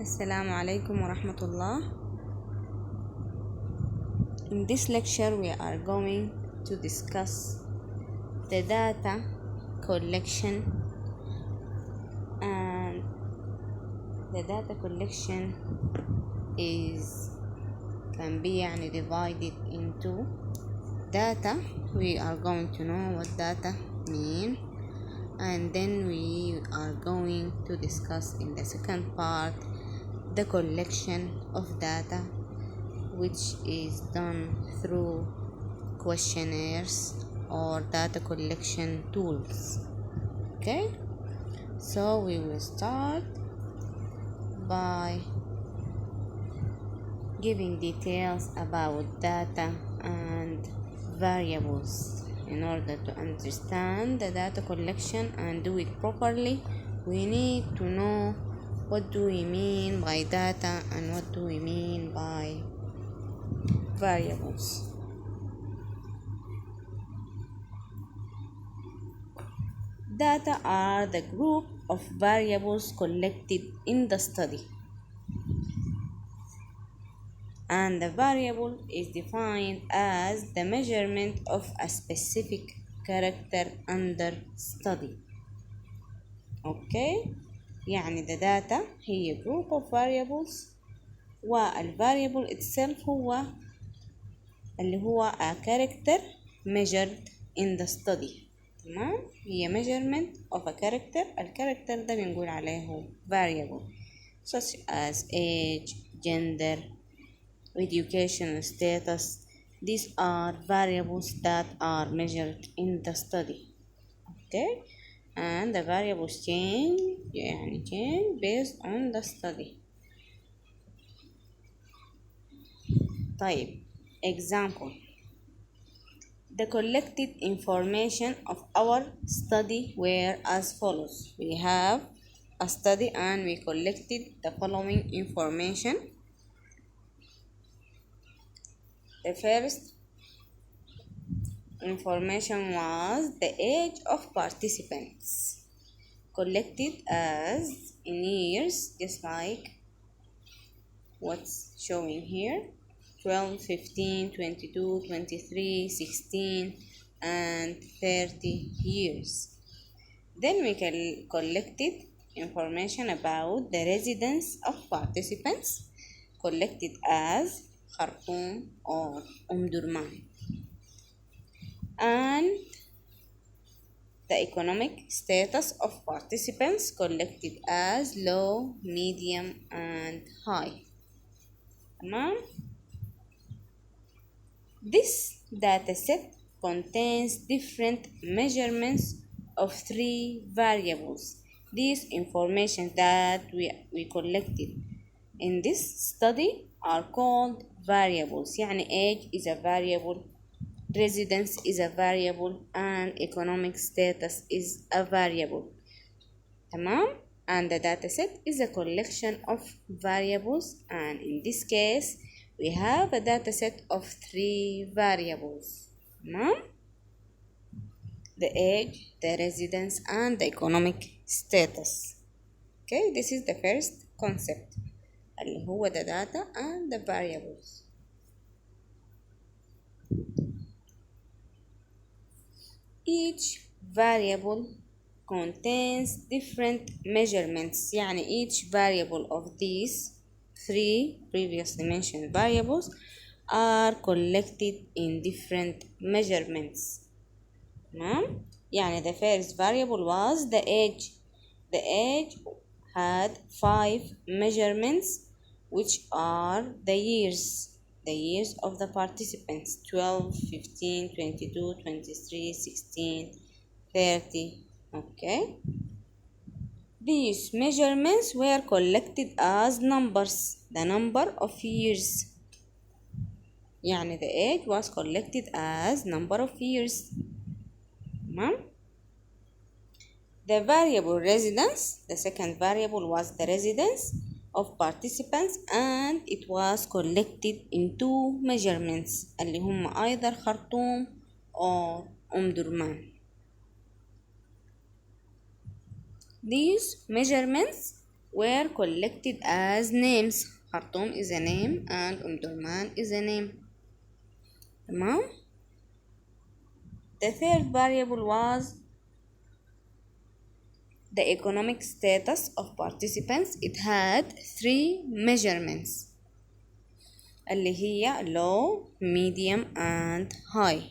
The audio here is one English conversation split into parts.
السلام عليكم ورحمة الله. In this lecture we are going to discuss the data collection, and the data collection can be divided into data. We are going to know what data mean, and then we are going to discuss in the second part the collection of data, which is done through questionnaires or data collection tools. Okay, so we will start by giving details about data and variables. In order to understand the data collection and do it properly, we need to know what do we mean by data and what do we mean by variables. Data are the group of variables collected in the study, and the variable is defined as the measurement of a specific character under study. Okay, the data هي group of variables، والvariable itself هو a character measured in the study. تمام، هي measurement of a character. الكاركتر ده بنقول عليه variable such as age, gender, educational status. These are variables that are measured in the study. Okay, and the variables change based on the study. طيب, example: the collected information of our study were as follows. We have a study and we collected the following information. The first information was the age of participants, collected as in years, just like what's showing here: 12, 15, 22, 23, 16, and 30 years. Then we collected information about the residence of participants, collected as Khartoum or Durman, and the economic status of participants, collected as low, medium, and high. Tamam. This dataset contains different measurements of 3 variables. These information that we collected in this study are called variables. Age is a variable, residence is a variable, and economic status is a variable. Tamam? And the dataset is a collection of variables, and in this case we have a dataset of 3 variables. Tamam? The age, the residence, and the economic status. Okay, this is the first concept, اللي هو the data and the variables. Each variable contains different measurements. Each variable of these 3 previously mentioned variables are collected in different measurements. The first variable was the age. The age had 5 measurements, which are the years of the participants: 12, 15, 22, 23, 16, 30. Okay, these measurements were collected as numbers, the number of years. The age was collected as number of years. The variable residence, the second variable, was the residence of participants, and it was collected in 2 measurements اللي هم either Khartoum or Durman. These measurements were collected as names. Khartoum is a name and Durman is a name. تمام. The third variable was the economic status of participants. It had 3 measurements اللي هي low, medium and high.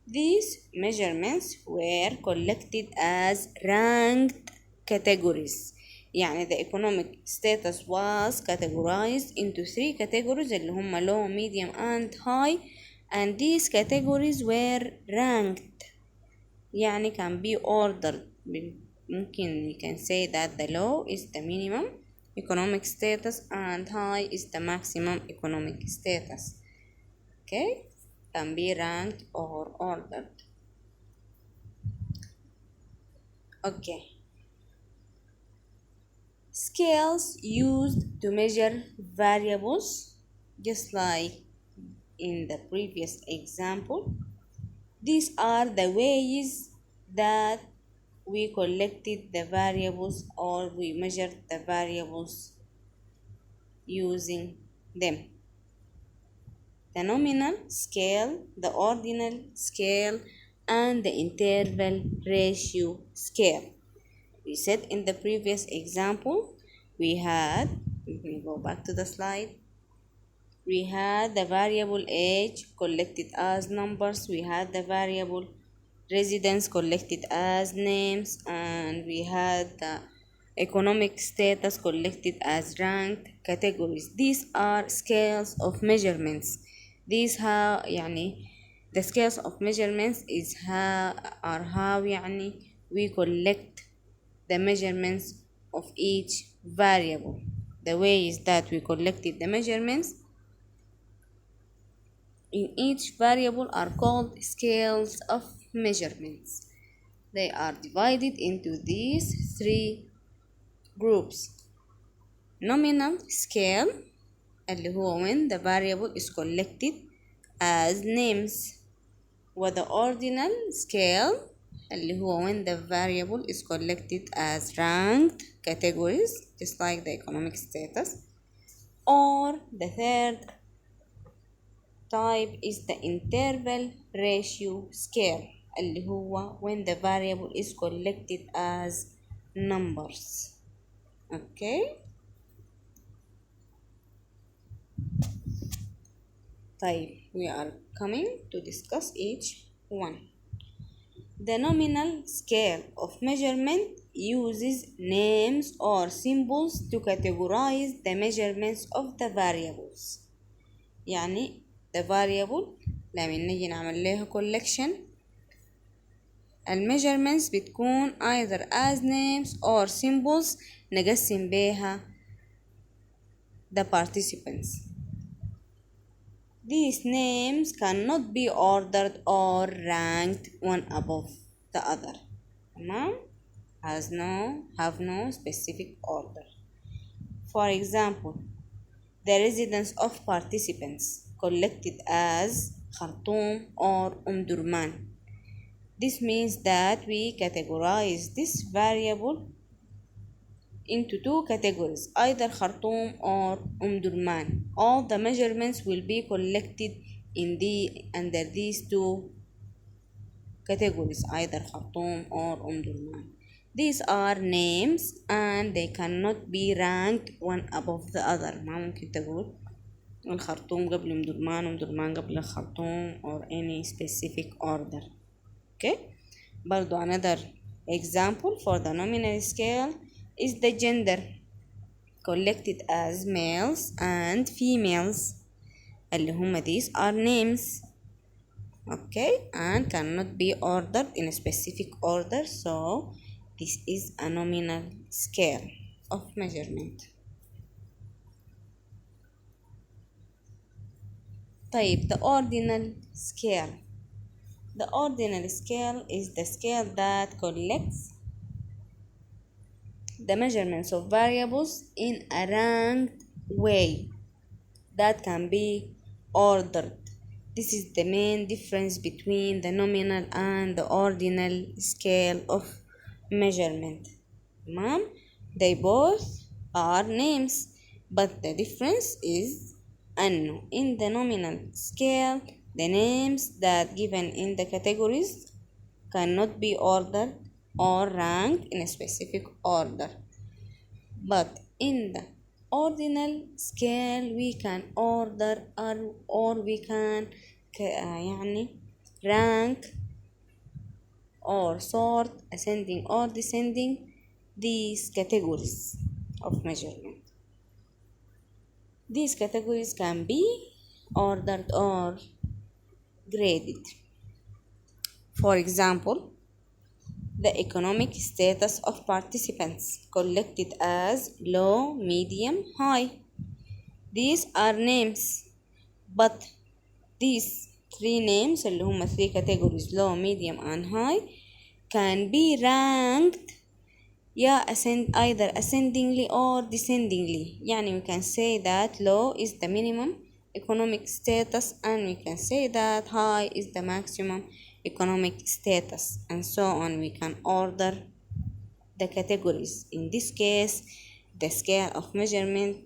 These measurements were collected as ranked categories. يعني the economic status was categorized into 3 categories اللي هم low, medium and high, and these categories were ranked. يعني can be ordered. ممكن you can say that the low is the minimum economic status and high is the maximum economic status. Okay, can be ranked or ordered. Okay, scales used to measure variables, just like in the previous example. These are the ways that we collected the variables or we measured the variables using them. The nominal scale, the ordinal scale, and the interval ratio scale. We said in the previous example, we had, let me go back to the slide. We had the variable age collected as numbers. We had the variable residence collected as names, and we had the economic status collected as ranked categories. These are scales of measurements. These how يعني the scales of measurements is how يعني we collect the measurements of each variable. The ways that we collected the measurements in each variable are called scales of measurements. They are divided into these 3 groups. Nominal scale اللي هو when the variable is collected as names, وthe ordinal scale اللي هو when the variable is collected as ranked categories, just like the economic status. Or the third type is the interval ratio scale اللي هو when the variable is collected as numbers. Okay. طيب, we are coming to discuss each one. The nominal scale of measurement uses names or symbols to categorize the measurements of the variables. يعني the variable لما نيجي نعمل لها collection measurements بتكون either as names or symbols نقسم بيها the participants. These names cannot be ordered or ranked one above the other. Have no specific order. For example, the residence of participants collected as Khartoum or Durman. This means that we categorize this variable into 2 categories, either Khartoum or Durman. All the measurements will be collected under these 2 categories, either Khartoum or Durman. These are names and they cannot be ranked one above the other. ما ممكن تقول الخرطوم قبل درمان قبل الخرطوم or any specific order. Okay. برضو another example for the nominal scale is the gender collected as males and females اللي هما these are names. Okay, and cannot be ordered in a specific order, so this is a nominal scale of measurement. طيب, the ordinal scale. The ordinal scale is the scale that collects the measurements of variables in a ranked way that can be ordered. This is the main difference between the nominal and the ordinal scale of measurement. Mom, they both are names, but the difference is أنه in the nominal scale the names that given in the categories cannot be ordered or ranked in a specific order, but in the ordinal scale we can order or we can يعني rank or sort ascending or descending these categories of measurement. These categories can be ordered or graded. For example, the economic status of participants collected as low, medium, high. These are names, but these three names اللي هم three categories low, medium and high can be ranked either ascendingly or descendingly. يعني we can say that low is the minimum economic status and we can say that high is the maximum economic status, and so on. We can order the categories. In this case, the scale of measurement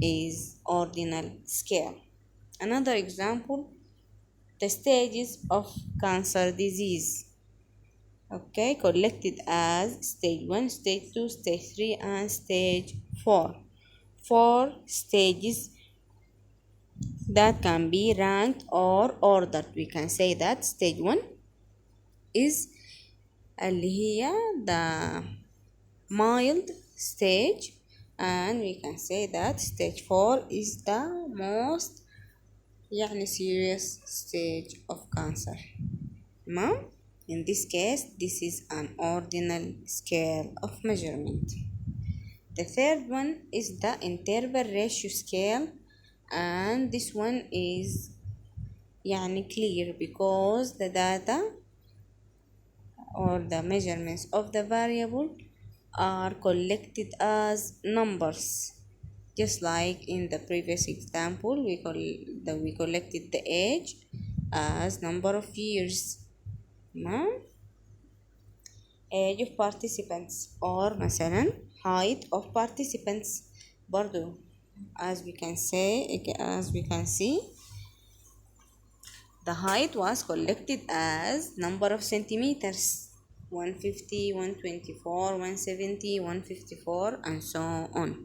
is ordinal scale. Another example, the stages of cancer disease. Okay, collected as stage 1, stage 2, stage 3, and stage 4. 4 stages that can be ranked or ordered. We can say that stage 1 is اللي هي the mild stage, and we can say that stage 4 is the most يعني serious stage of cancer. تمام. In this case, this is an ordinal scale of measurement. The third one is the interval ratio scale, and this one is يعني clear because the data or the measurements of the variable are collected as numbers. Just like in the previous example, we collected the age as number of years. تمام. age of participants or مثلا height of participants برضو as we can see the height was collected as number of centimeters 150 124 170 154 and so on.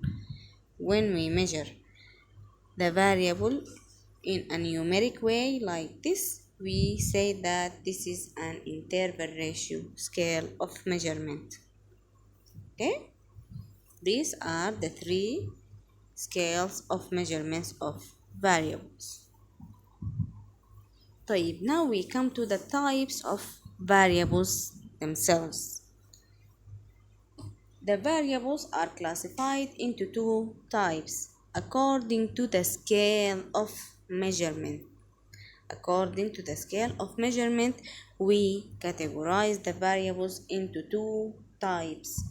When we measure the variable in a numeric way like this, we say that this is an interval ratio scale of measurement. Okay, these are the three scales of measurements of variables. طيب, now we come to the types of variables themselves. The variables are classified into two types according to the scale of measurement. According to the scale of measurement, we categorize the variables into two types: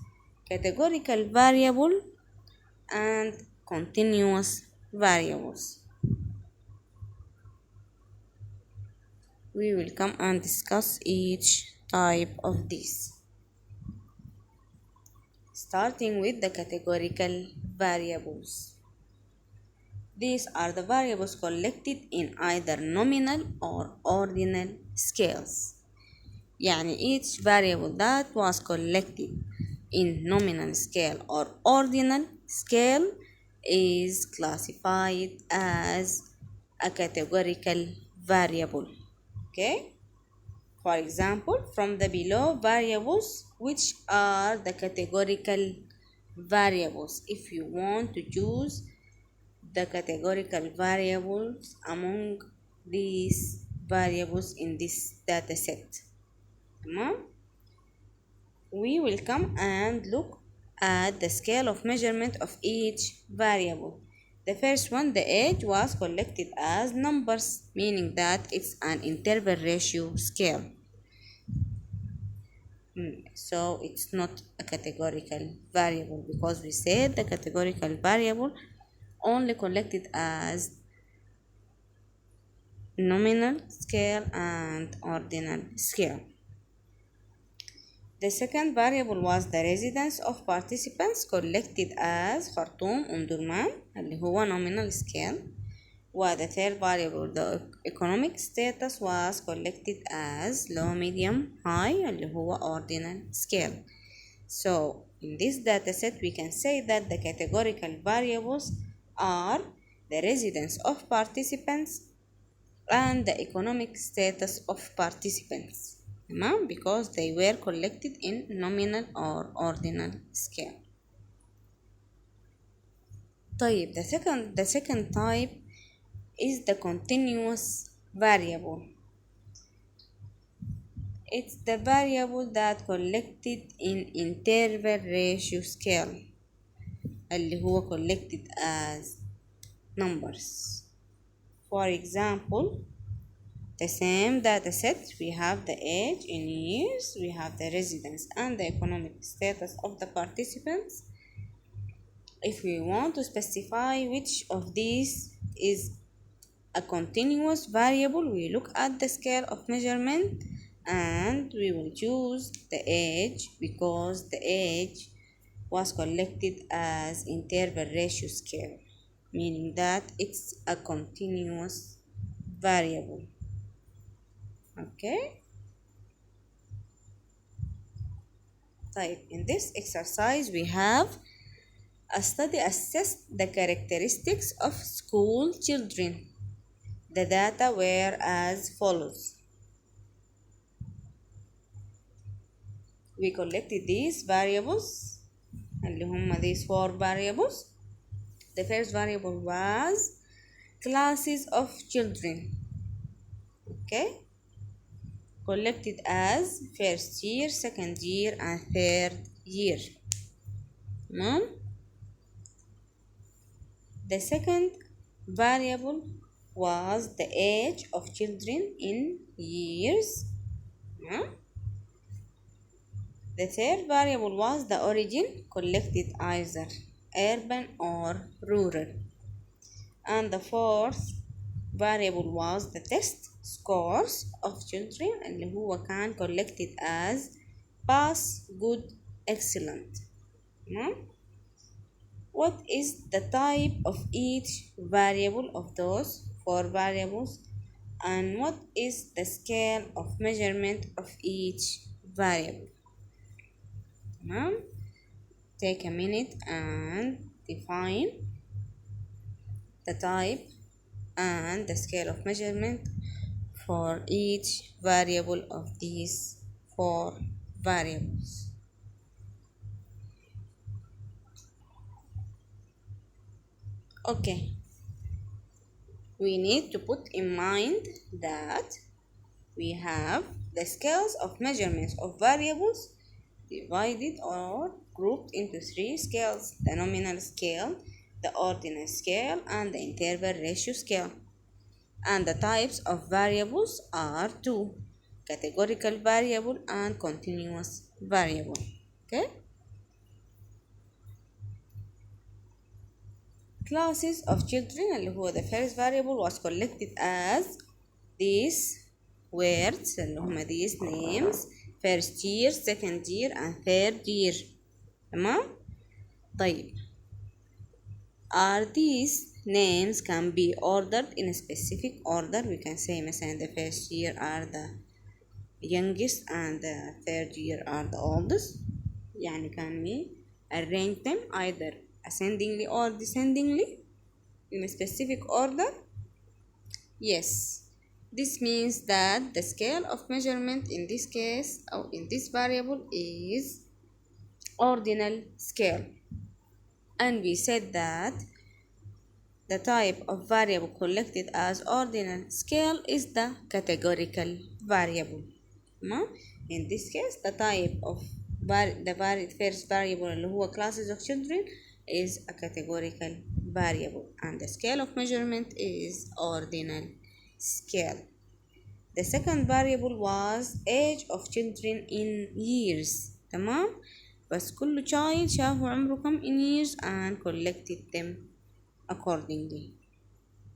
categorical variable and continuous variables. We will come and discuss each type of these. Starting with the categorical variables. These are the variables collected in either nominal or ordinal scales. يعني each variable that was collected in nominal scale or ordinal scale is classified as a categorical variable. Okay? For example, from the below variables, which are the categorical variables? If you want to choose the categorical variables among these variables in this data set, we will come and look at the scale of measurement of each variable. The first one, the age, was collected as numbers, meaning that it's an interval ratio scale. So it's not a categorical variable because we said the categorical variable only collected as nominal scale and ordinal scale. The second variable was the residence of participants collected as خرطوم أم اللي هو nominal scale. The third variable the economic status was collected as low, medium, high اللي هو ordinal scale. So in this dataset we can say that the categorical variables are the residence of participants and the economic status of participants. Because they were collected in nominal or ordinal scale. طيب the second type is the continuous variable. It's the variable that collected in interval ratio scale اللي هو collected as numbers. For example, the same data set, we have the age in years, we have the residence and the economic status of the participants. If we want to specify which of these is a continuous variable, we look at the scale of measurement and we will choose the age because the age was collected as interval ratio scale, meaning that it's a continuous variable. Okay. In this exercise we have a study assessed the characteristics of school children. The data were as follows. We collected these variables اللي هم these four variables. The first variable was classes of children. Okay. Collected as first year, second year and third year. The second variable was the age of children in years. The third variable was the origin, collected either urban or rural. And the fourth variable was the test scores of children اللي هو كان collected as pass, good, excellent. What is the type of each variable of those four variables and what is the scale of measurement of each variable? Take a minute and define the type and the scale of measurement for each variable of these four variables. Okay, we need to put in mind that we have the scales of measurements of variables divided or grouped into three scales: the nominal scale, the ordinal scale and the interval ratio scale. And the types of variables are two: categorical variable and continuous variable. Okay. Classes of children اللي هو the first variable was collected as these words اللي هما these names: first year, second year and third year. تمام. Are these names can be ordered in a specific order? We can say مثلا the first year are the youngest and the third year are the oldest. يعني can we arrange them either ascendingly or descendingly in a specific order? Yes. This means that the scale of measurement in this case or in this variable is ordinal scale. And we said that the type of variable collected as ordinal scale is the categorical variable. In this case, the type of the first variable اللي هو classes of children is a categorical variable and the scale of measurement is ordinal scale. The second variable was age of children in years. تمام. بس كل child شافوا عمره كم in years and collected them accordingly.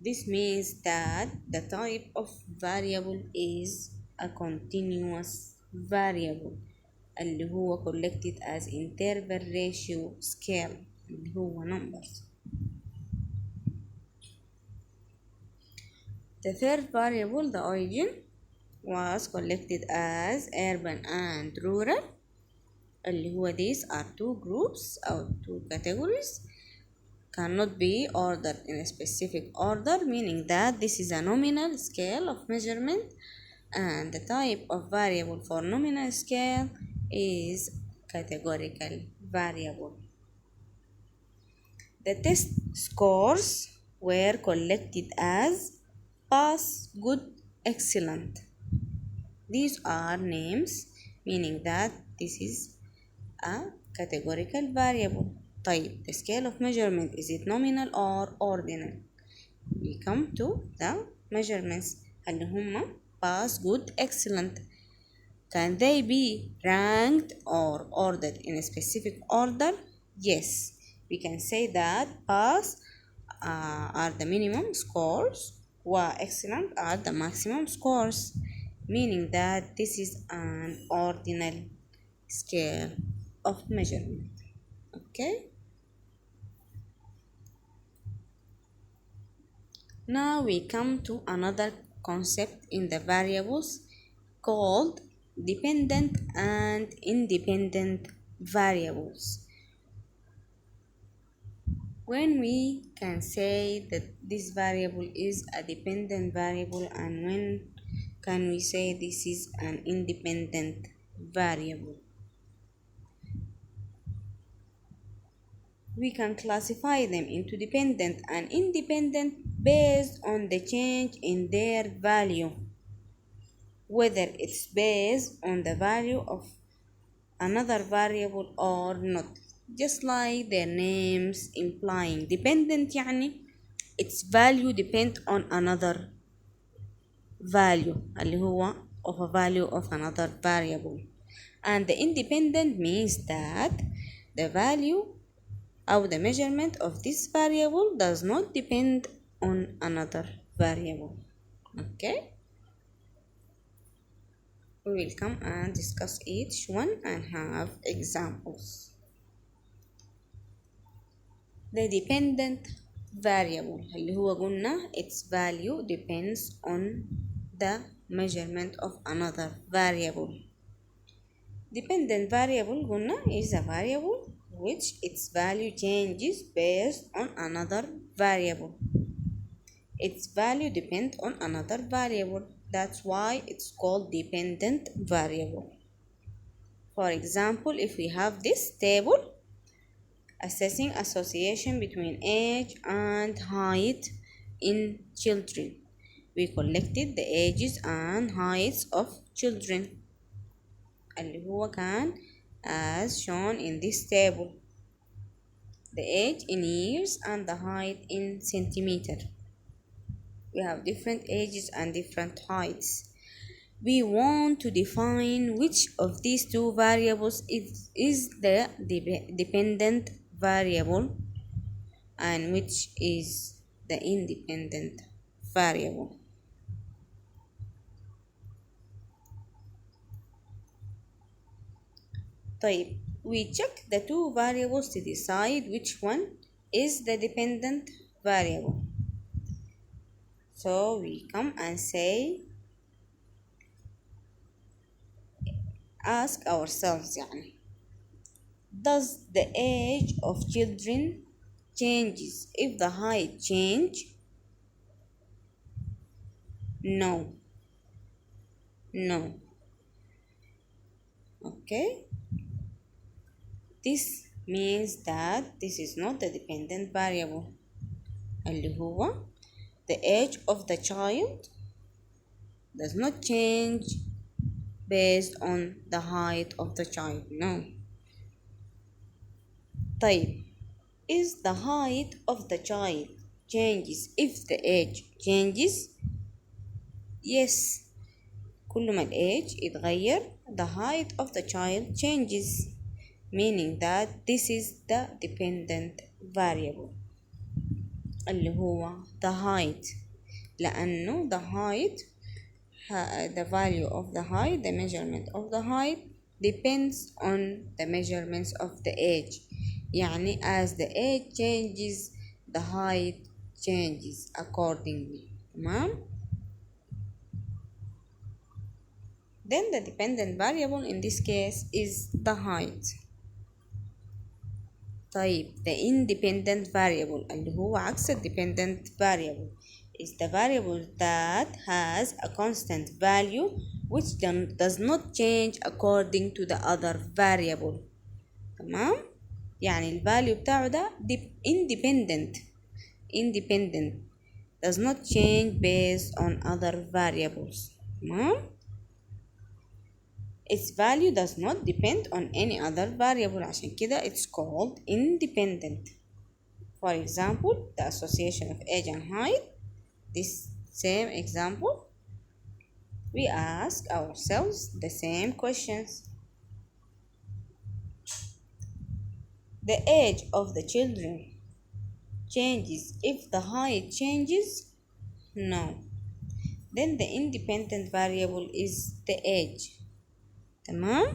This means that the type of variable is a continuous variable. اللي هو collected as interval ratio scale اللي هو numbers. The third variable, the origin, was collected as urban and rural اللي هو these are two groups or two categories cannot be ordered in a specific order, meaning that this is a nominal scale of measurement and the type of variable for nominal scale is categorical variable. The test scores were collected as pass, good, excellent. These are names, meaning that this is a categorical variable. طيب, the scale of measurement, is it nominal or ordinal? We come to the measurements. هل هما pass, good, excellent? Can they be ranked or ordered in a specific order? Yes, we can say that pass are the minimum scores while excellent are the maximum scores, meaning that this is an ordinal scale of measurement. Okay, now we come to another concept in the variables called dependent and independent variables. When we can say that this variable is a dependent variable and when can we say this is an independent variable? We can classify them into dependent and independent based on the change in their value, whether it's based on the value of another variable or not, just like their names implying. Dependent يعني its value depend on another value اللي هو of a value of another variable, and the independent means that the value or the measurement of this variable does not depend on another variable. Okay, we will come and discuss each one and have examples. The dependent variable اللي هو قلنا its value depends on the measurement of another variable. Dependent variable قلنا is a variable which its value changes based on another variable. Its value depends on another variable. That's why it's called dependent variable. For example, if we have this table assessing association between age and height in children, we collected the ages and heights of children اللي هو كان as shown in this table, the age in years and the height in centimeter. We have different ages and different heights. We want to define which of these two variables is the dependent variable and which is the independent variable. طيب, we check the two variables to decide which one is the dependent variable. So we come and say, ask ourselves يعني, does the age of children changes if the height change? No. Okay, this means that this is not the dependent variable اللي هو the age of the child does not change based on the height of the child. No. طيب, is the height of the child changes if the age changes? Yes, كل ما age يتغير the height of the child changes, meaning that this is the dependent variable اللي هو the height, لأنه the height the value of the height, the measurement of the height depends on the measurements of the age. يعني as the age changes the height changes accordingly. تمام. Then the dependent variable in this case is the height. طيب the independent variable اللي هو عكس ال dependent variable is the variable that has a constant value which does not change according to the other variable. تمام. يعني ال value بتاعه ده independent does not change based on other variables. تمام. Its value does not depend on any other variable. عشان كده it's called independent. For example, the association of age and height. This same example, we ask ourselves the same questions. The age of the children changes if the height changes? No. Then the independent variable is the age. تمام.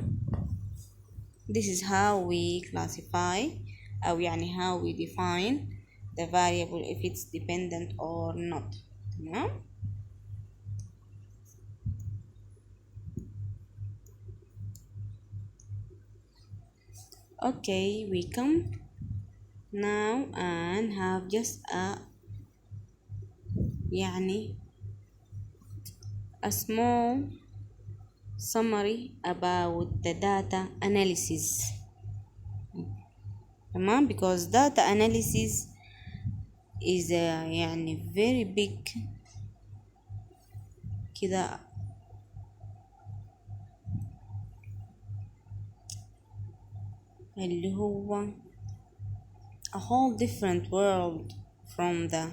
This is how we classify أو يعني how we define the variable if it's dependent or not. تمام. Okay, we come now and have just a small summary about the data analysis. تمام. because data analysis is very big كده اللي هو a whole different world from the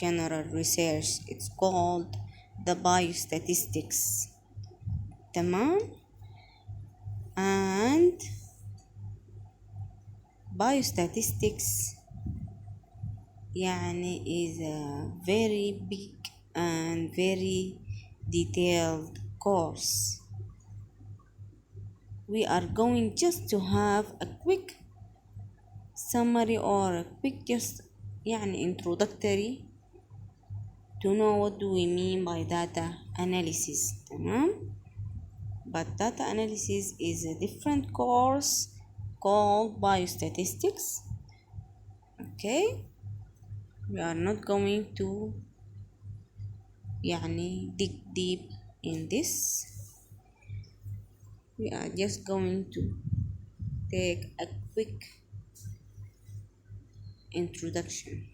general research. It's called the biostatistics. تمام. and biostatistics is a very big and very detailed course. We are going just to have a quick summary or a quick just introductory to know what do we mean by data analysis. تمام. But data analysis is a different course called biostatistics. Okay, we are not going to dig deep in this. We are just going to take a quick introduction.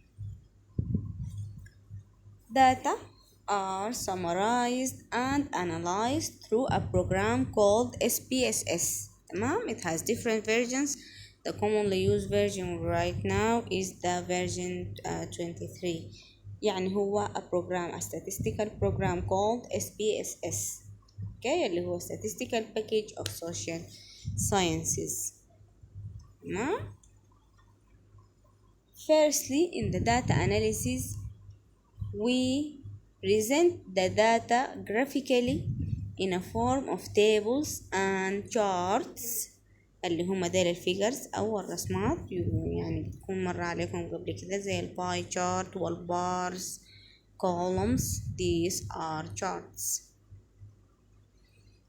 Data are summarized and analyzed through a program called SPSS. تمام. It has different versions. The commonly used version right now is the version 23. هو a statistical program called SPSS. Okay, اللي هو statistical package of social sciences. تمام. Firstly, in the data analysis, we present the data graphically in a form of tables and charts اللي هما ديل الفيجرز أو الرسمات. بتكون مرة عليكم قبل كده زي الباي chart والبارز columns. These are charts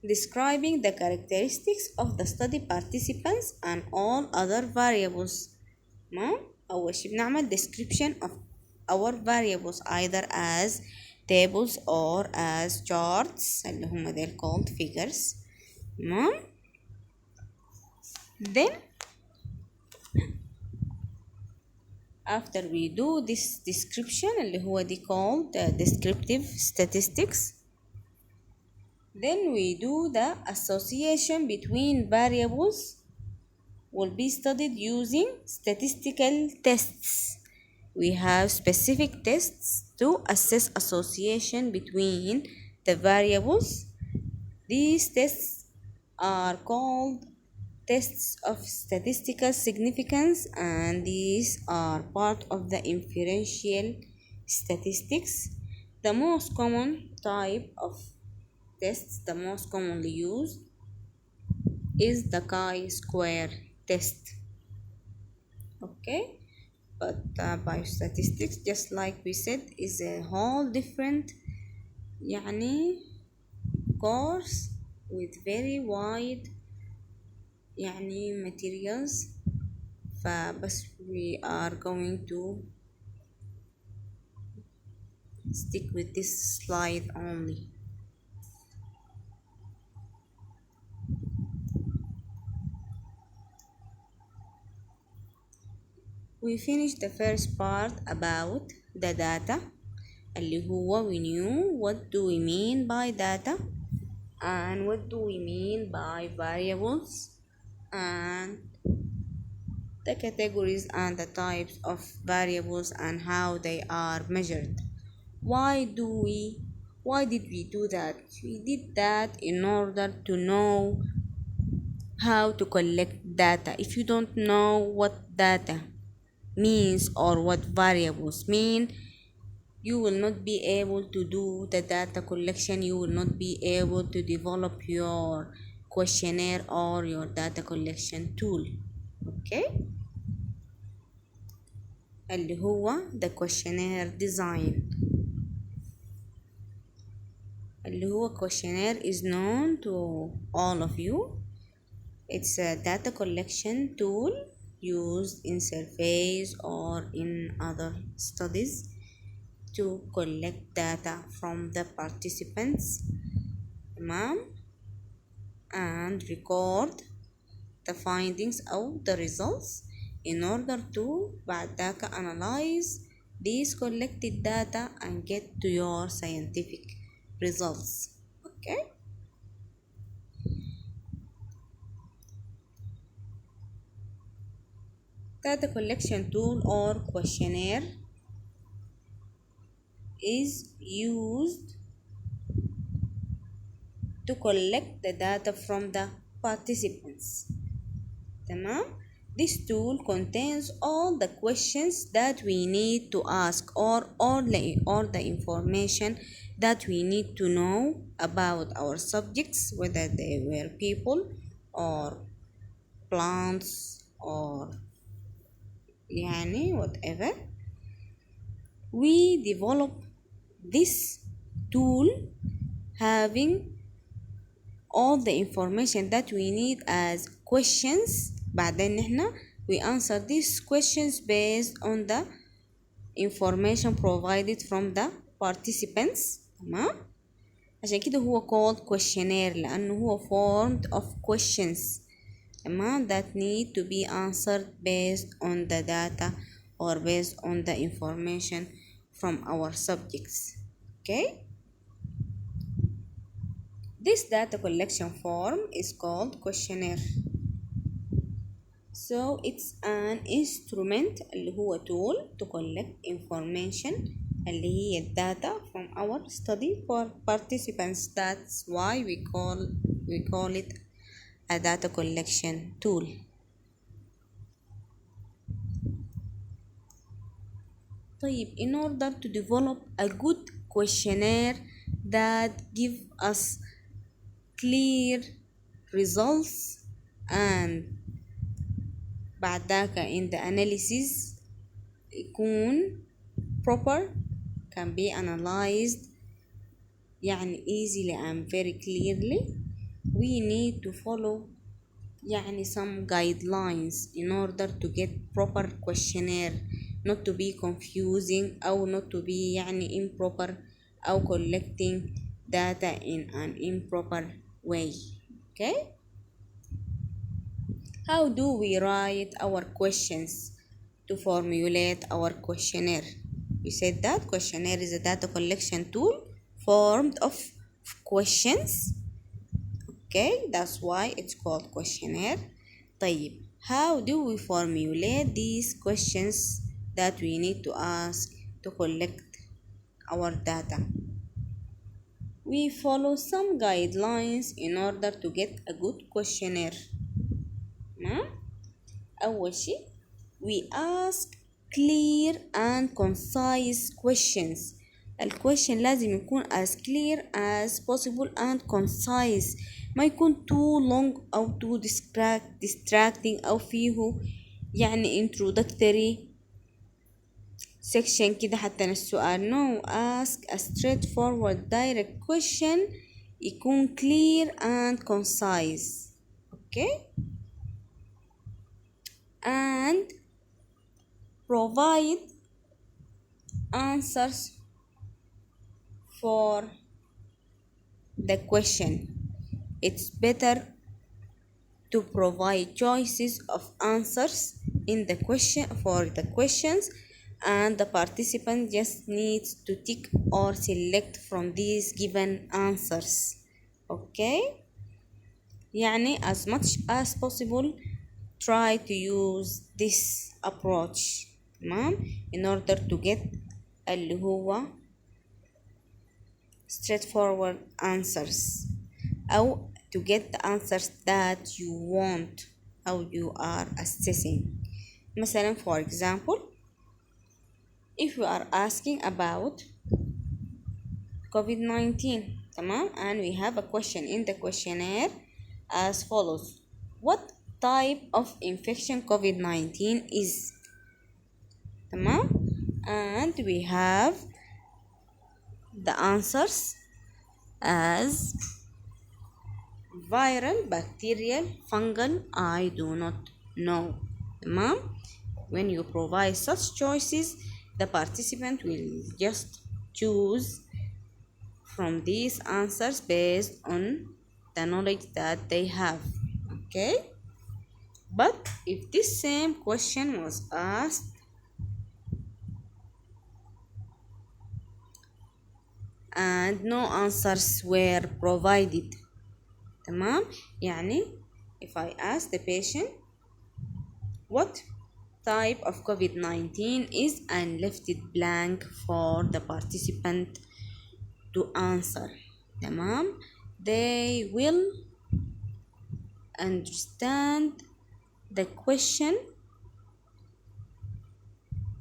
describing the characteristics of the study participants and all other variables. أول شي بنعمل description of our variables either as tables or as charts اللي هم ديل called figures. Then after we do this description اللي هو دي called descriptive statistics, then we do the association between variables will be studied using statistical tests. We have specific tests to assess association between the variables. These tests are called tests of statistical significance, and these are part of the inferential statistics. The most common type of tests, the most commonly used, is the chi-square test. Okay, but biostatistics, just like we said, is a whole different يعني course with very wide يعني materials. فبس we are going to stick with this slide only. We finished the first part about the data اللي هو we knew what do we mean by data and what do we mean by variables and the categories and the types of variables and how they are measured. Why did we do that? We did that in order to know how to collect data. If you don't know what data means or what variables mean, you will not be able to do the data collection. You will not be able to develop your questionnaire or your data collection tool. Okay, اللي هو the questionnaire design. اللي هو questionnaire is known to all of you. It's a data collection tool used in surveys or in other studies to collect data from the participants, تمام, and record the findings or the results in order to بعد ذاك analyze these collected data and get to your scientific results. Okay, data collection tool or questionnaire is used to collect the data from the participants. تمام. This tool contains all the questions that we need to ask or the information that we need to know about our subjects, whether they were people or plants or يعني whatever. We develop this tool having all the information that we need as questions. بعدين نحنا we answer these questions based on the information provided from the participants. تمام. عشان كده هو called questionnaire لأنه هو formed of questions, تمام, that need to be answered based on the data or based on the information from our subjects. Okay, this data collection form is called questionnaire. So it's an instrument اللي هو tool to collect information اللي هي data from our study for participants. That's why we call it a data collection tool. طيب, in order to develop a good questionnaire that give us clear results and بعد ذاك in the analysis يكون proper, can be analyzed يعني easily and very clearly, we need to follow يعني some guidelines in order to get proper questionnaire, not to be confusing أو not to be يعني improper أو collecting data in an improper way. Okay, how do we write our questions to formulate our questionnaire? We said that questionnaire is a data collection tool formed of questions. Okay, that's why it's called questionnaire. طيب, how do we formulate these questions that we need to ask to collect our data? We follow some guidelines in order to get a good questionnaire. أول شيء we ask clear and concise questions. الquestion لازم يكون as clear as possible and concise. ما يكون too long أو too distracting أو فيه يعني introductory section كده حتى السؤال. no, ask a straightforward direct question يكون clear and concise. okay, and provide answers for the question. It's better to provide choices of answers in the question for the questions, and the participant just needs to tick or select from these given answers. okay, يعني as much as possible try to use this approach. تمام، in order to get اللي هو straightforward answers أو to get the answers that you want أو you are assessing. مثلا for example, if you are asking about COVID-19 تمام, and we have a question in the questionnaire as follows: what type of infection COVID-19 is? تمام, and we have the answers as viral, bacterial, fungal, I do not know. تمام. When you provide such choices, the participant will just choose from these answers based on the knowledge that they have. okay, but if this same question was asked and no answers were provided, تمام, يعني if I ask the patient what type of COVID-19 is and left it blank for the participant to answer, تمام, they will understand the question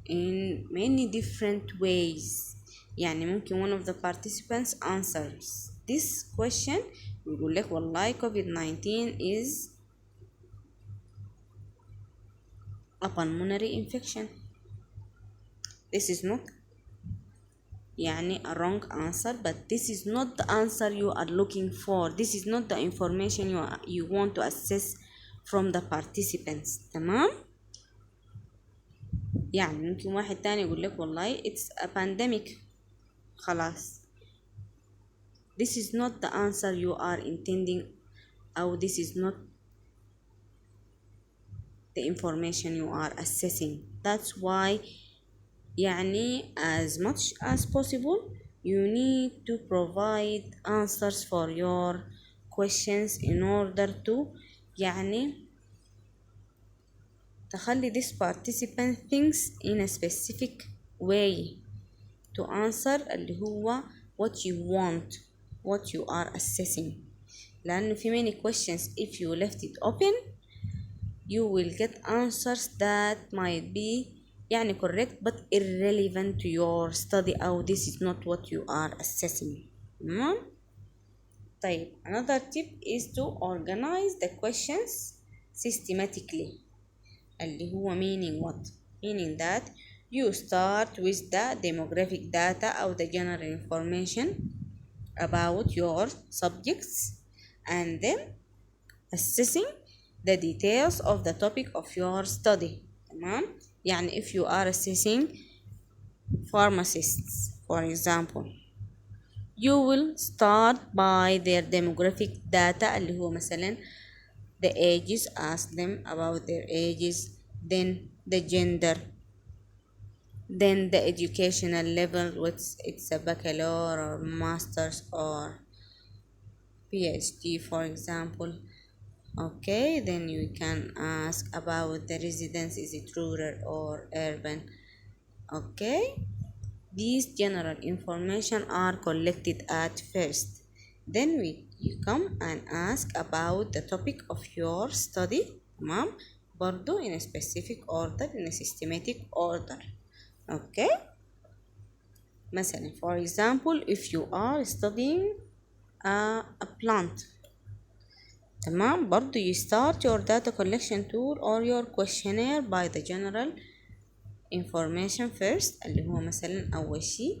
in many different ways. يعني ممكن one of the participants answers this question يقول لك والله COVID-19 is a pulmonary infection. This is not يعني a wrong answer, but this is not the answer you are looking for. This is not the information you want to assess from the participants. تمام, يعني ممكن واحد تاني يقول لك والله it's a pandemic. خلاص, this is not the answer you are intending, or this is not the information you are assessing. That's why يعني as much as possible you need to provide answers for your questions in order to يعني تخلي this participant thinks in a specific way to answer اللي هو what you want, what you are assessing. لأنه في many questions if you left it open you will get answers that might be يعني correct but irrelevant to your study أو this is not what you are assessing. طيب, another tip is to organize the questions systematically. اللي هو meaning what? Meaning that you start with the demographic data أو the general information about your subjects and then assessing the details of the topic of your study. تمام, يعني if you are assessing pharmacists for example you will start by their demographic data اللي هو مثلا the ages, ask them about their ages, then the gender, then the educational level, what's it's a bachelor or master's or PhD for example. okay, then you can ask about the residence, is it rural or urban. okay, these general information are collected at first, then you come and ask about the topic of your study. تمام, برضو in a specific order, in a systematic order. okay, مثلا for example if you are studying a plant تمام. برضو you start your data collection tool or your questionnaire by the general information first، اللي هو مثلا أول شيء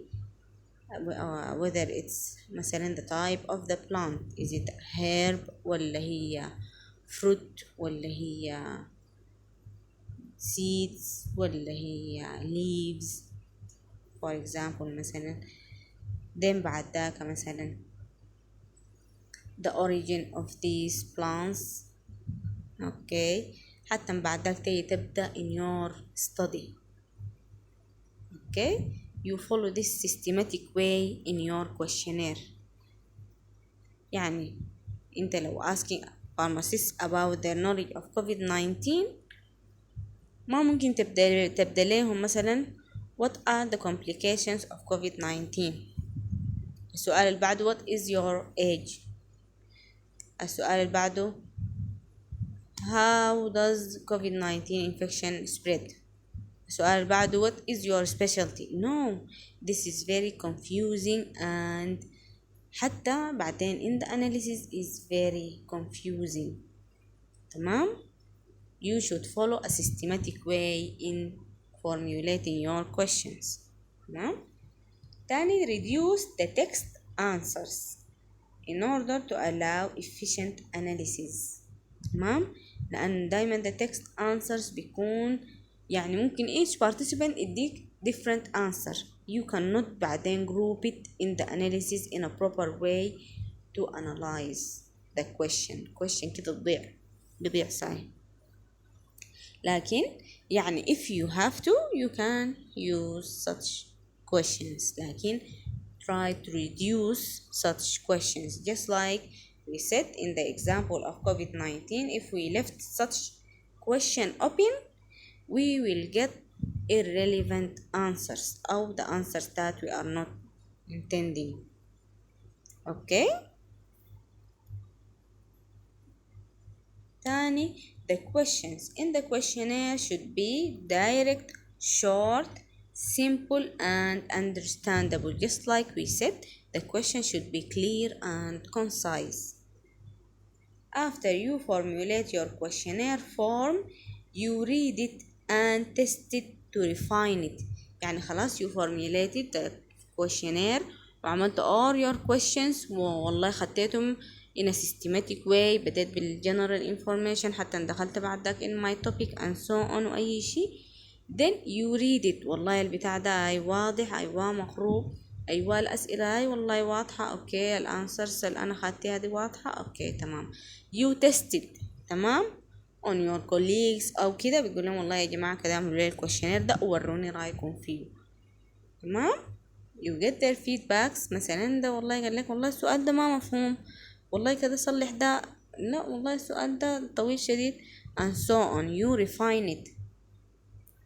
whether it's مثلا the type of the plant، is it herb ولا هي fruit ولا هي seeds ولا هي leaves for example مثلا. then بعد ذاك مثلا the origin of these plants. اوكي، حتى من بعد ذاك تبدأ in your study. اوكي، you follow this systematic way in your questionnaire. يعني انت لو asking pharmacists about their knowledge of COVID-19 ما ممكن تبدأ لهم مثلا what are the complications of COVID-19. السؤال اللي بعده what is your age. السؤال اللي بعده how does COVID-19 infection spread. السؤال اللي بعده what is your specialty. No, this is very confusing and حتى بعدين in the analysis is very confusing. تمام. You should follow a systematic way in formulating your questions. تمام. تاني reduce the text answers in order to allow efficient analysis. تمام. لأن دايما the text answers بيكون يعني ممكن each participant يديك different answer. You cannot بعدين group it in the analysis in a proper way to analyze the question كده بيضيع ساي. لكن يعني if you have to you can use such questions، لكن try to reduce such questions. Just like we said in the example of COVID-19, if we left such question open we will get irrelevant answers or the answers that we are not intending. Okay. تاني the questions in the questionnaire should be direct, short, simple and understandable. Just like we said, the question should be clear and concise. After you formulate your questionnaire form you read it and test it to refine it. يعني خلاص you formulated the questionnaire وعملت all your questions والله خطيتهم in a systematic way. بدأت بالgeneral information حتى دخلت بعد ذاك in my topic and so on وأي شيء. then you read it والله البتاع ده أي واضح أيوة مخروب أيوة الأسئلة هاي والله واضحة أوكي الأنسرز اللي أنا خدتها هذه واضحة أوكي تمام. you test it تمام on your colleagues أو كده بتقول لهم والله يا جماعة كده اعملوا لي الكويشنير ده ووروني رأيكم فيه. تمام. you get their feedbacks مثلا ده والله قال لك والله السؤال ده ما مفهوم والله كده صلح ده لا والله السؤال ده طويل شديد and so on you refine it.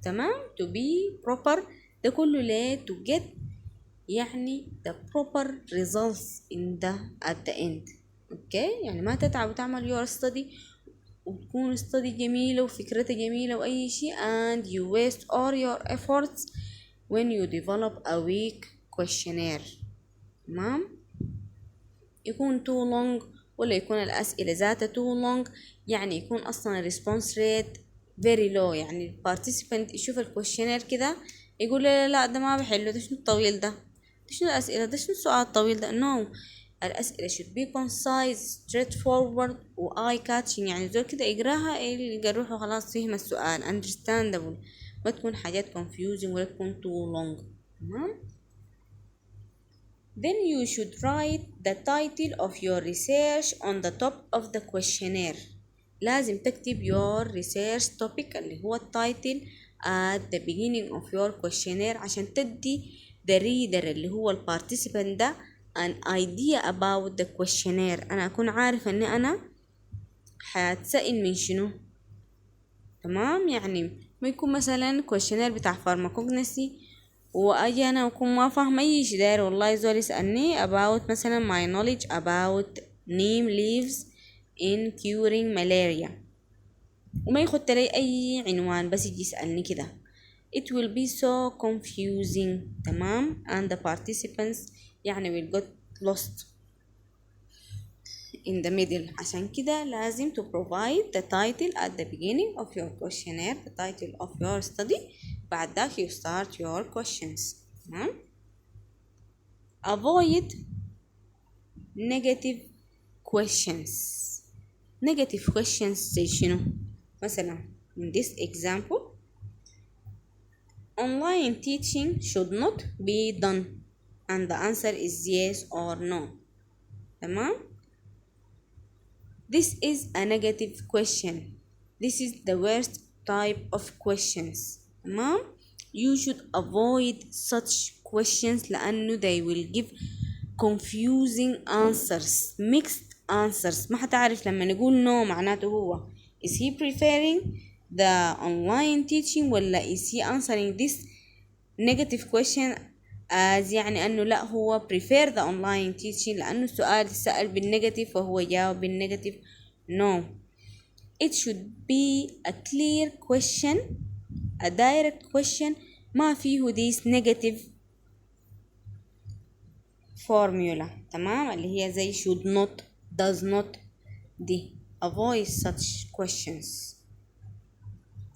تمام. to be proper ده كله ليه to get يعني the proper results in the at the end. اوكي يعني ما تتعب وتعمل your study وتكون study جميلة وفكرتها جميلة وأي شيء and you waste all your efforts when you develop a weak questionnaire. تمام. يكون too long ولا يكون الأسئلة ذاتها too long يعني يكون أصلا response rate very low. يعني participant يشوف الكويشنير كده يقول لا ده ما بحله ده شنو الطويل ده شنو الأسئلة ده شنو السؤال الطويل ده. no الأسئلة should be concise straightforward و eye catching يعني زول كده يقراها يلقى روحه خلاص فهم السؤال understandable ما تكون حاجات confusing ولا تكون too long. تمام. then you should write the title of your research on the top of the questionnaire. لازم تكتب your research topic اللي هو التايتل at the beginning of your questionnaire عشان تدي the reader اللي هو البارتيسيبانت ده an idea about the questionnaire. أنا أكون عارف أن أنا حاتسأل من شنو. تمام. يعني ما يكون مثلا questionnaire بتاع pharmacognosy وأجي أنا أكون ما فاهم أي شي داير والله زول يسألني about مثلا my knowledge about neem leaves in curing malaria وما يخط لي أي عنوان بس يجي يسألني كده it will be so confusing. تمام. and the participants يعني will get lost in the middle. عشان كده لازم to provide the title at the beginning of your questionnaire, the title of your study. بعد ذاك you start your questions. Avoid negative questions. Negative questions زي شنو؟ مثلا in this example, online teaching should not be done, and the answer is yes or no. تمام؟ This is a negative question. This is the worst type of questions. تمام؟ You should avoid such questions لأنه they will give confusing answers, mixed answers. ما حتعرف لما نقول no معناته هو is he preferring the online teaching ولا is he answering this negative question as يعني أنه لا هو prefer the online teaching لأنه السؤال سأل بالنيجاتيف وهو جاوب بالنيجاتيف. no, it should be a clear question, a direct question ما فيه this negative formula. تمام؟ اللي هي زي should not, does not دي. avoid such questions.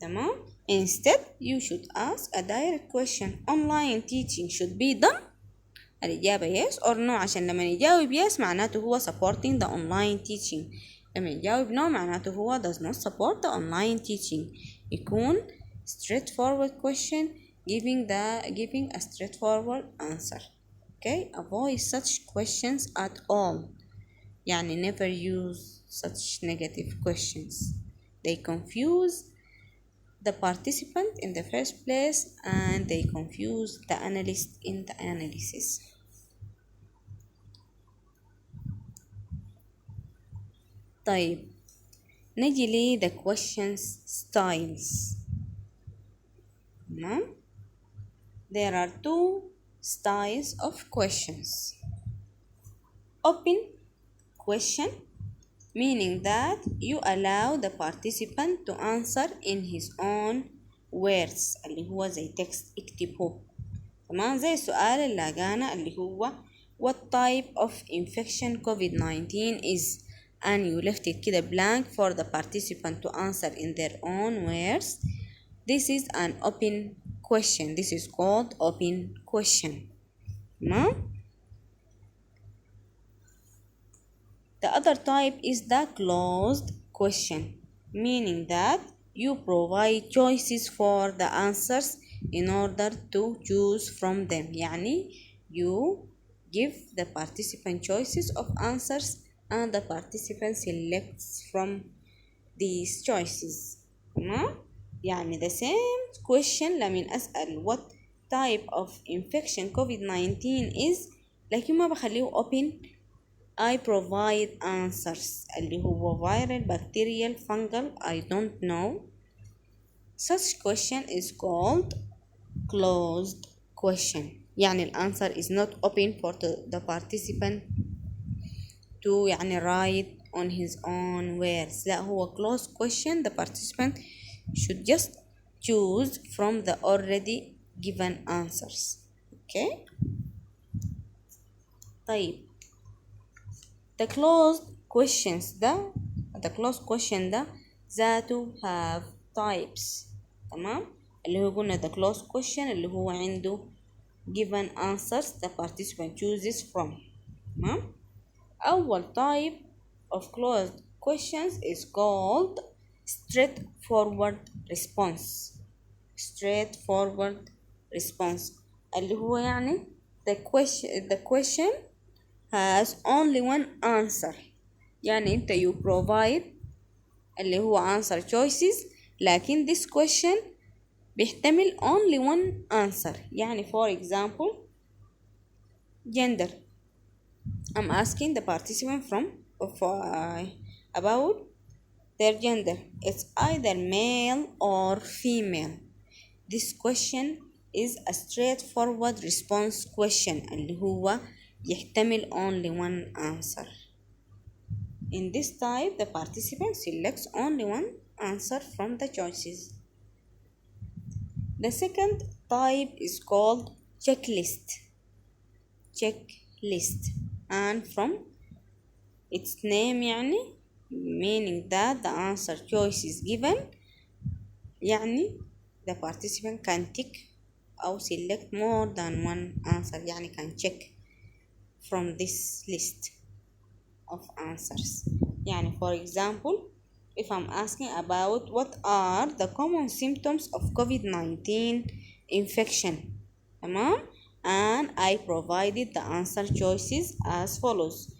تمام؟ instead you should ask a direct question. online teaching should be done. الإجابة yes or no. عشان لما يجاوب yes معناته هو supporting the online teaching. لما يجاوب no معناته هو does not support the online teaching. يكون straightforward question giving a straightforward answer. Okay, avoid such questions at all. يعني never use such negative questions. They confuse the participant in the first place and they confuse the analyst in the analysis. طيب نجي لي the questions styles. تمام؟ There are two styles of questions. Open question, meaning that you allow the participant to answer in his own words اللي هو زي text اكتبه. تمام؟ زي السؤال اللي لقانا اللي هو what type of infection COVID-19 is, and you left it كده blank for the participant to answer in their own words. This is an open question. This is called open question. تمام؟ The other type is the closed question, meaning that you provide choices for the answers in order to choose from them. يعني you give the participant choices of answers and the participant selects from these choices. يعني the same question لمن أسأل what type of infection COVID-19 is لكن ما بخليه open. I provide answers اللي هو viral, bacterial, fungal, I don't know. Such question is called closed question. يعني الأنسر is not open for the participant to يعني write on his own words. لا هو closed question. The participant should just choose from the already given answers. Okay. طيب the closed question ده ذاته have types. تمام؟ اللي هو قلنا the closed question اللي هو عنده given answers the participant chooses from. تمام؟ أول type of closed questions is called straightforward response. straightforward response اللي هو يعني the question has only one answer. يعني انت you provide اللي هو answer choices لكن this question بيحتمل only one answer. يعني for example gender. I'm asking the participant about their gender. It's either male or female. This question is a straightforward response question اللي هو يحتمل only one answer. In this type, the participant selects only one answer from the choices. The second type is called checklist. And from its name يعني meaning that the answer choice is given يعني the participant can tick أو select more than one answer يعني can check from this list of answers. يعني for example, if I'm asking about what are the common symptoms of COVID-19 infection, تمام, and I provided the answer choices as follows: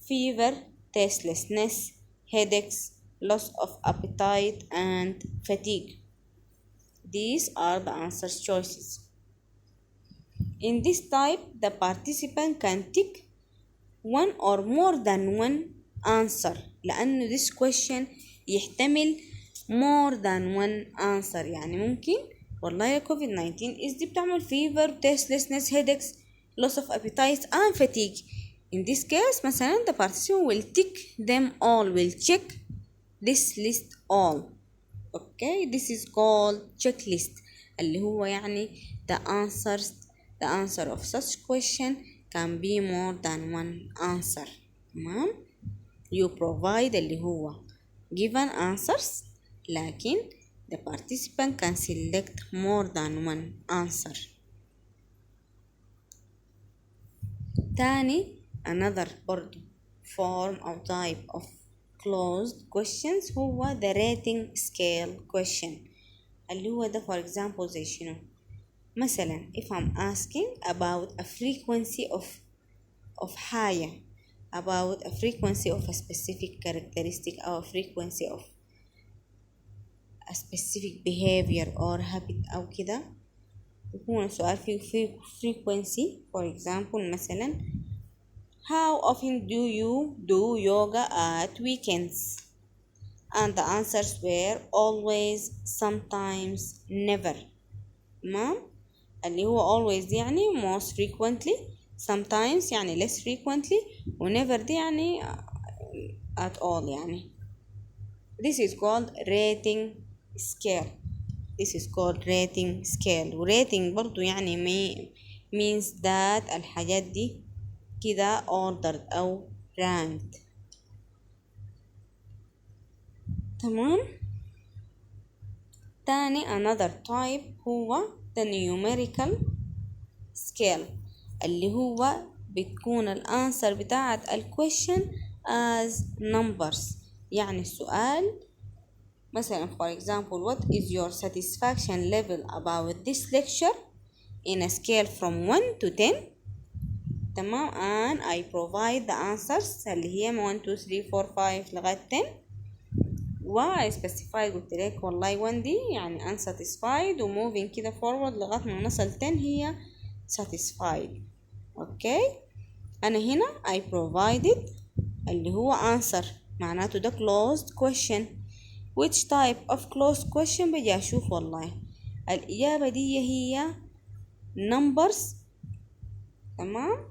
fever, tastelessness, headaches, loss of appetite, and fatigue. These are the answer choices. In this type, the participant can tick one or more than one answer لأنه this question يحتمل more than one answer. يعني ممكن والله يا COVID-19 is دي بتعمل fever, tastelessness, headaches, loss of appetite and fatigue. In this case مثلا the participant will tick them all, will check this list all. Okay, this is called checklist اللي هو يعني the answer of such question can be more than one answer. تمام, you provide اللي هو given answers لكن the participant can select more than one answer. تاني another برضو form or type of closed questions هو the rating scale question اللي هو ده for example زي شنو مثلا if I'm asking about a frequency of حاجة, about a frequency of a specific characteristic or a frequency of a specific behavior or habit أو كده, يكون السؤال فيه frequency. for example مثلا how often do you do yoga at weekends, and the answers were always, sometimes, never. تمام, اللي هو always دي يعني most frequently, sometimes يعني less frequently, و never دي يعني at all يعني. This is called rating scale. This is called rating scale. و rating برضو يعني means that الحاجات دي كده ordered أو ranked. تمام. تاني another type هو the numerical scale اللي هو بتكون الانسر بتاعت الquestion as numbers. يعني السؤال مثلا for example what is your satisfaction level about this lecture in a scale from 1 to 10. تمام, and I provide the answers اللي هي 1 2 3 4 5 لغاية 10 و I specify قلت لك والله 1 دي يعني unsatisfied و moving كده forward لغاية ما نصل 10 هي satisfied. اوكي, انا هنا I provided اللي هو answer معناته ده closed question. which type of closed question بجي اشوف والله الاجابة دي هي numbers. تمام,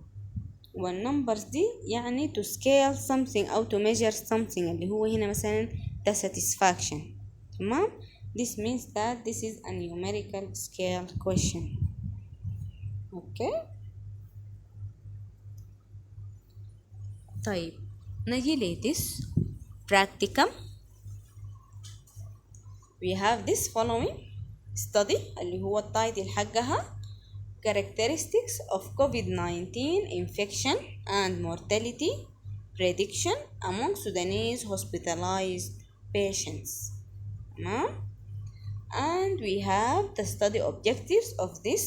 والنمبرز دي يعني to scale something أو to measure something اللي هو هنا مثلا the satisfaction. تمام, this means that this is a numerical scale question. okay. طيب نجي لتس practicum. we have this following study اللي هو التايتل حقها Characteristics of COVID-19 infection and mortality prediction among Sudanese hospitalized patients. And we have the study objectives of this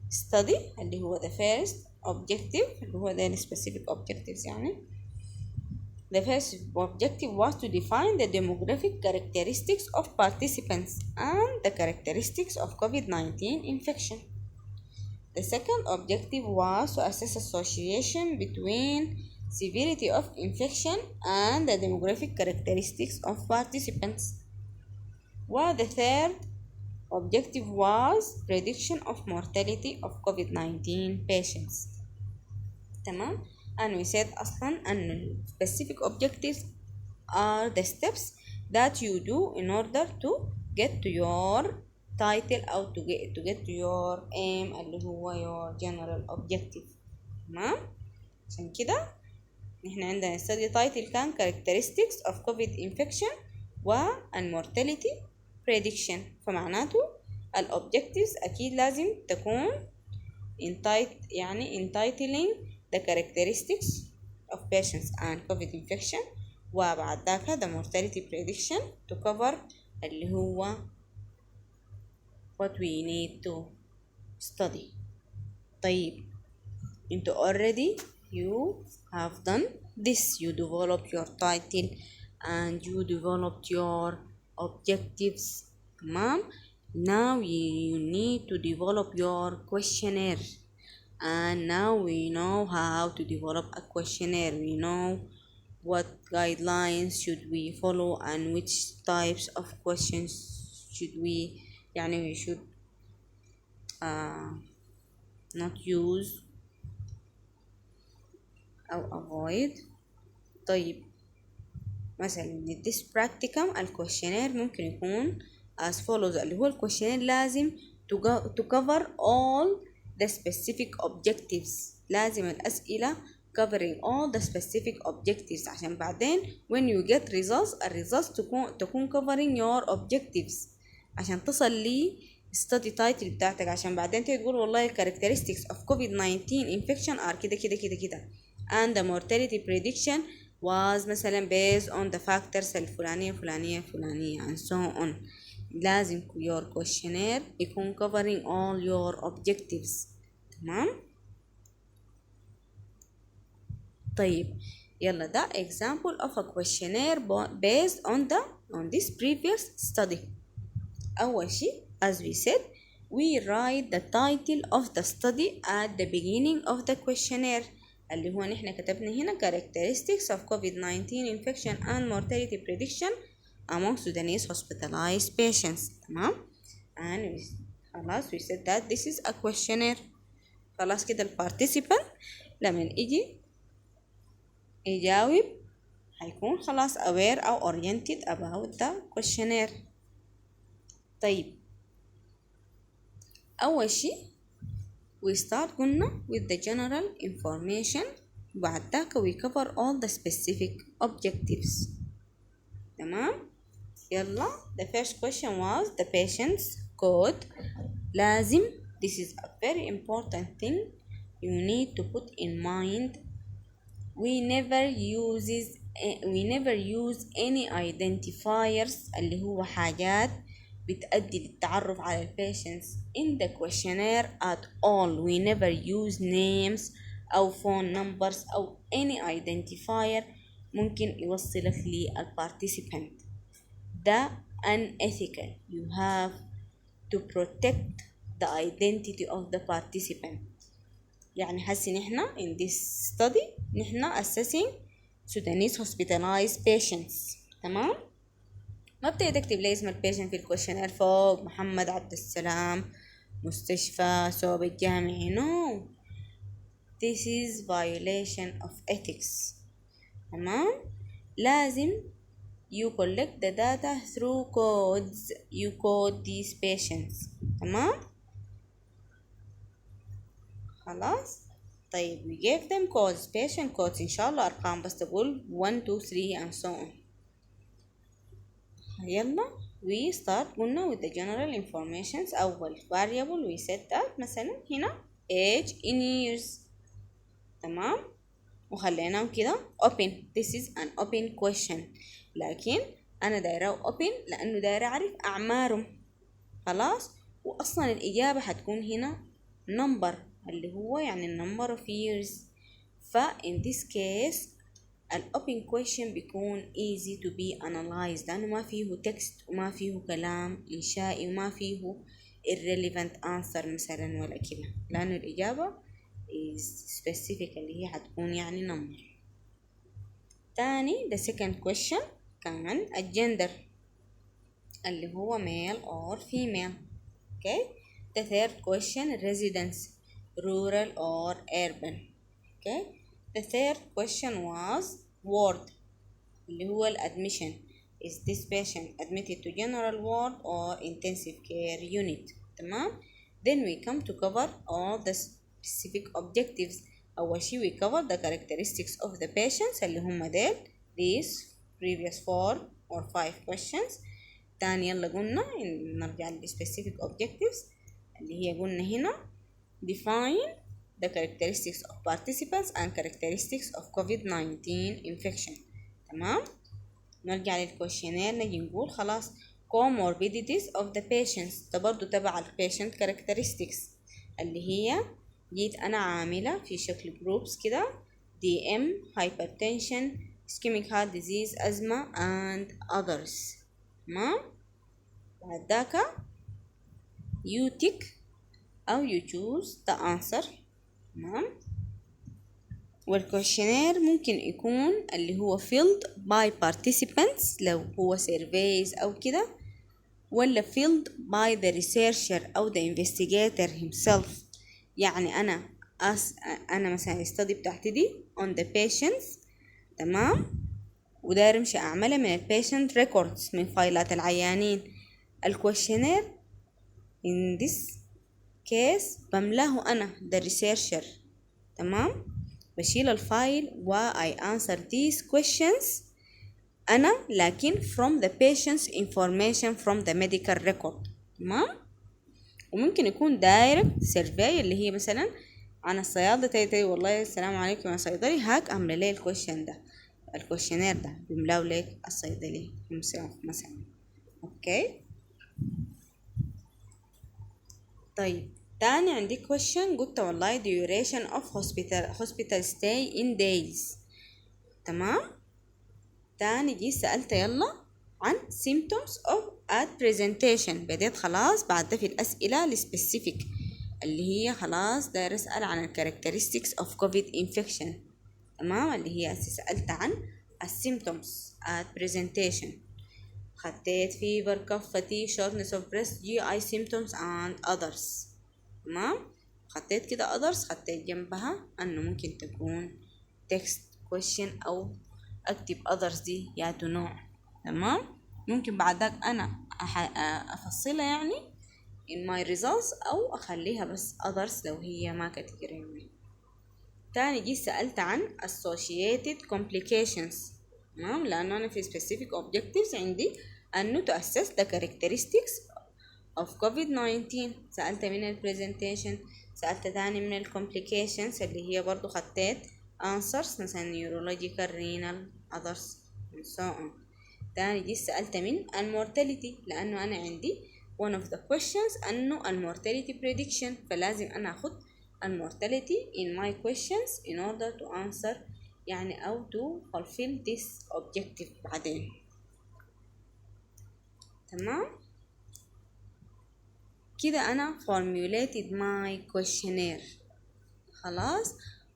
study اللي هو the first objective اللي هو the specific objectives يعني. The first objective was to define the demographic characteristics of participants and the characteristics of COVID-19 infection. The second objective was to assess association between severity of infection and the demographic characteristics of participants. While the third objective was prediction of mortality of COVID-19 patients. تمام, and we said أصلا أن specific objectives are the steps that you do in order to get to your title أو to get to your aim اللي هو your general objective. تمام, عشان كده نحن عندنا study title كان characteristics of COVID infection and mortality prediction. فمعناته الobjectives أكيد لازم تكون يعني entitling the characteristics of patients and COVID infection، وبعد ذاك the mortality prediction to cover اللي هو what we need to study. طيب انتوا already you have done this. You developed your title and you developed your objectives. تمام. Now you need to develop your questionnaire, and now we know how to develop a questionnaire. We know what guidelines should we follow and which types of questions should we we should not use أو avoid. طيب مثلا this practicum الquestionnaire ممكن يكون as follows. اللي هو الquestionnaire لازم to cover all the specific objectives. لازم الأسئلة covering all the specific objectives عشان بعدين when you get results تكون covering your objectives عشان تصل لي study title بتاعتك، عشان بعدين تقول والله characteristics of COVID-19 infection are كده كده كده كده and the mortality prediction was مثلا based on the factors الفلانية فلانية فلانية and so on. لازم your questionnaire يكون covering all your objectives. تمام. طيب يلا ده example of a questionnaire based on this previous study. أول شيء as we said we write the title of the study at the beginning of the questionnaire اللي هو نحن كتبنا هنا characteristics of COVID-19 infection and mortality prediction among Sudanese hospitalized patients. تمام. and خلاص we said that this is a questionnaire. خلاص كده participant لما يجي يجاوب هيكون خلاص aware أو oriented about the questionnaire. طيب أول شيء we start قلنا with the general information، بعد ذاك we cover all the specific objectives. تمام. يلا the first question was the patient's code. لازم this is a very important thing you need to put in mind. we never use any identifiers اللي هو حاجات بتأدي للتعرف على patients in the questionnaire at all. we never use names أو phone numbers أو any identifier ممكن يوصلك للparticipant. ده unethical. you have to protect the identity of the participant. يعني حسي نحنا in this study نحنا assessing Sudanese hospitalized patients. تمام. ما بتقدر تكتب لي اسم البيشنت في الكويشنير فوق محمد عبد السلام مستشفى صوب الجامعي. no, this is violation of ethics. تمام. لازم you collect the data through codes. you code these patients. تمام. خلاص. طيب we gave them codes patient codes إن شاء الله أرقام بس تقول 1 2 3 and so on. يلا we start قلنا with the general informations. أول variable we set that مثلا هنا age in years. تمام. وخليناهم كده open. this is an open question لكن أنا دايرة open لأنه دايرة أعرف أعمارهم. خلاص. وأصلا الإجابة هتكون هنا number اللي هو يعني number of years. in this case ال open question بيكون easy to be analyzed لأنه ما فيه text وما فيه كلام إنشائي وما فيه irrelevant answer مثلا ولا كده، لأنه الإجابة is specific اللي هي هتكون يعني number. تاني the second question كان الجندر اللي هو male or female. okay. the third question residence rural or urban. okay. the third question was ward اللي هو admission. is this patient admitted to general ward or intensive care unit. تمام. then we come to cover all the specific objectives. أول شي we cover the characteristics of the patients اللي هم ديل these previous 4 or 5 questions. تاني يلا قلنا نرجع ل specific objectives اللي هي قلنا هنا define the characteristics of participants and characteristics of COVID-19 infection. تمام. نرجع للكويشنير نجي نقول خلاص comorbidities of the patients ده برضو تبع patient characteristics اللي هي جيت أنا عاملة في شكل groups كده DM hypertension ischemic heart disease asthma and others. تمام. بعد ذاك you tick أو you choose the answer. تمام. والكويشنير ممكن يكون اللي هو filled by participants لو هو surveys أو كده ولا filled by the researcher أو the investigator himself. يعني أنا مثلا study بتاعتي دي on the patients. تمام. وداير امشي أعملها من patient records من فايلات العيانين. الكويشنير in this case بملاه أنا the researcher. تمام. بشيل الفايل و I answer these questions أنا لكن from the patient's information from the medical record. تمام. وممكن يكون direct survey اللي هي مثلا عن الصيادلة تي والله السلام عليكم يا صيدلي هاك أملا لي الكويشن ده الكويشنير ده بيملاو لك الصيدلي مثلا. اوكي. طيب تاني عندي question قلت والله duration of hospital stay in days. تمام. تاني جي سألت يلا عن symptoms of at presentation. بديت خلاص بعد ده في الأسئلة السبيسيفيك اللي هي خلاص داير أسأل عن ال characteristics of COVID infection. تمام. اللي هي سألت عن symptoms at presentation. خدت fever كفتي shortness of breath GI symptoms and others. تمام. خدت كده others خدت جنبها أنه ممكن تكون text question أو أكتب others دي يا نوع. تمام. ممكن بعد ذاك أنا أفصلها يعني in my results أو أخليها بس others لو هي ما category. تاني جي سألت عن associated complications. تمام. لأنه أنا في specific objectives عندي أنه to assess the characteristics of COVID-19. سألت من ال presentation. سألت تاني من ال complications اللي هي برضو خطيت answers مثلا neurological renal others and so on. تاني جي سألت من المورتاليتي لأنه أنا عندي one of the questions أنه المورتاليتي prediction فلازم أنا أخد المورتاليتي in my questions in order to answer يعني أو to fulfill this objective بعدين. تمام. كده أنا formulated my questionnaire. خلاص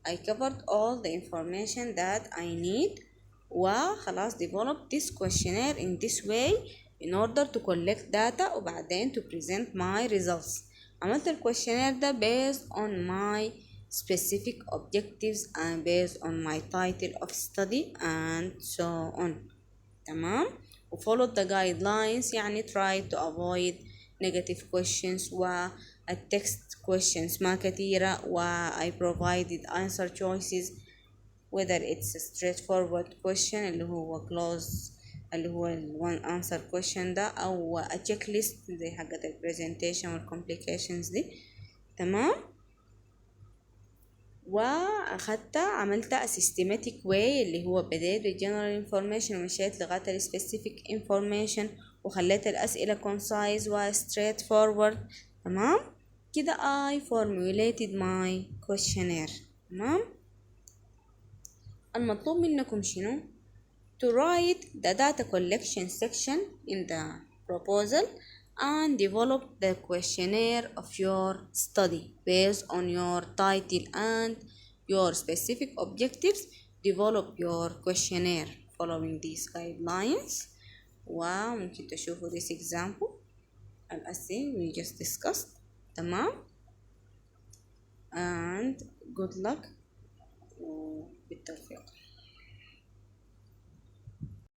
I covered all the information that I need وخلاص develop this questionnaire in this way in order to collect data وبعدين to present my results. عملت الquestionnaire ده based on my specific objectives and based on my title of study and so on. تمام. و followed the guidelines يعني try to avoid negative questions و text questions ما كتيرة و I provided answer choices whether it's a straightforward question اللي هو close اللي هو one answer question ده أو a checklist زي حقة ال presentation وال complications دي. تمام. وأخدت عملت a systematic way اللي هو بديت ب general information ومشيت لغاية ال specific information وخليت الأسئلة concise و straightforward. تمام. كده I formulated my questionnaire. تمام. المطلوب منكم شنو؟ to write the data collection section in the proposal and develop the questionnaire of your study based on your title and your specific objectives. Develop your questionnaire following these guidelines. وممكن تشوفوا this example الأسئلة we just discussed. تمام. and good luck وبالتوفيق.